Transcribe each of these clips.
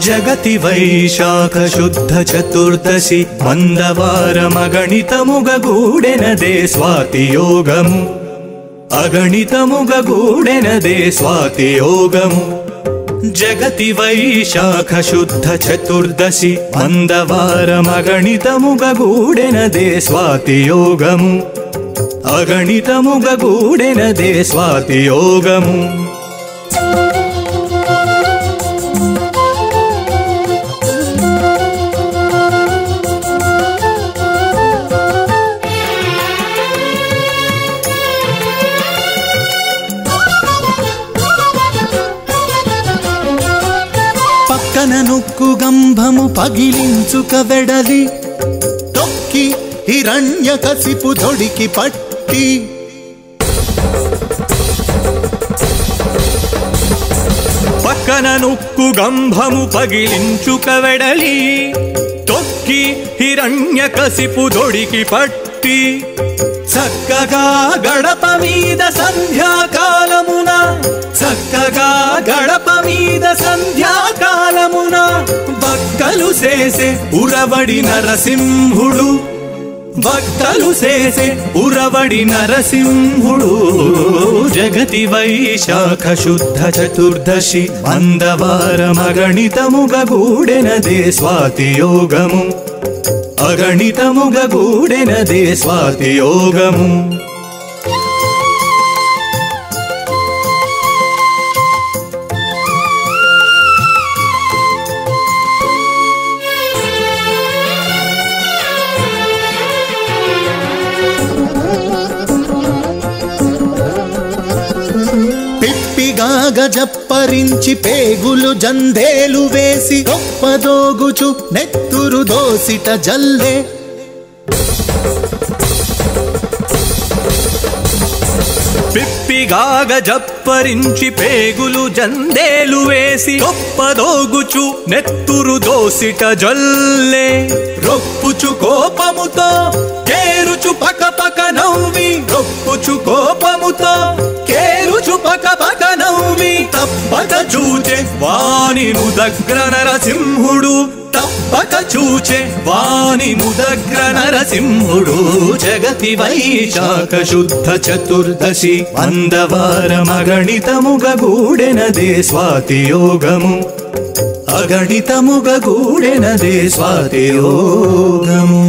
జగతి వైశాఖ శుద్ధ చతుర్దశి మందవారమగణితముగ గూడెనదే స్వాతి యోగము అగణితముగ గూడెనదే స్వాతి యోగము జగతి వైశాఖ శుద్ధ చతుర్దశి మందవారమగణితముగ గూడెనదే స్వాతి యోగము అగణితముగ గూడెనదే స్వాతి యోగము నుక్కు గంభము పగిలించుక వెడలి తొక్కి హిరణ్యకశిపు దొడికి పట్టి పక్కన నుక్కు గంభము పగిలించుక వెడలి తొక్కి హిరణ్యకశిపు దొడికి పట్టి చక్కగా గడప మీద సంధ్యాకాలమున చక్కగా గడప మీద సంధ్యాకాలమున భక్తలు చేసే ఉరవడి నరసింహుడు భక్తలు చేసే ఉరవడి నరసింహుడు జగతి వైశాఖ శుద్ధ చతుర్దశి మందవారమగణితముగ గూడెనదే స్వాతి యోగము అగణితముగ గూడెనదే స్వాతి యోగము గజప్పరించి పేగులు జందేలు వేసి గొప్పదోగుచు నెత్తురు దోసిట జల్లే పిప్పిగా గజప్పరించి పేగులు జందేలు వేసి గొప్పదోగుచు నెత్తురు దోసిట జల్లే రొప్పుచు కోపముతో కేరుచు పకపక నవ్వి రొప్పుచు కోపముతో కేరుచు పకపక నవ్వి తప్పక చూచే వాని నుదగ్ర నరసింహుడు తప్పక చూచే వాని నుదగ్ర నరసింహుడు జగతి వైశాఖ శుద్ధ చతుర్దశి మందవారమగణితముగ గూడెనదే స్వాతి యోగము అగణితముగ గూడెనదే స్వాతి యోగము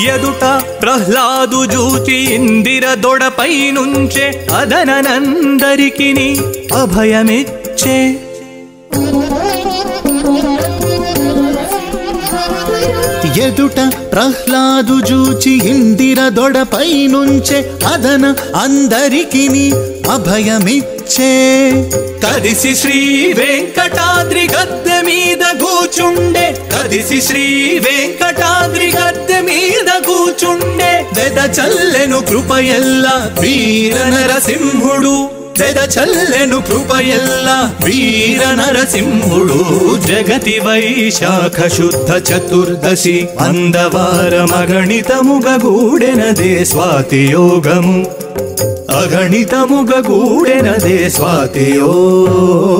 ఎదుట ప్రహ్లాదు జూచి ఇందిర దొడపై నుంచే అదనందరికిని అభయమిచ్చే ఎదుట ప్రహ్లాదు జూచి ఇందిర దొడపై నుంచే అదన అందరికిని అభయమిచ్చే కదిసి శ్రీ వెంకటాద్రి గద్దె మీద కూచుండే కదిసి శ్రీ వెంకటాద్రి గద్దె మీద కూచుండే వెద చల్లెను కృపయల్ల వీర నరసింహుడు వెద చల్లెను కృపయల్ల వీర నరసింహుడు జగతి వైశాఖ శుద్ధ చతుర్దశి మందవారమగణితముగ గూడెనదే స్వాతి యోగము అగణితముగ గూడెనదే స్వాతి యోగము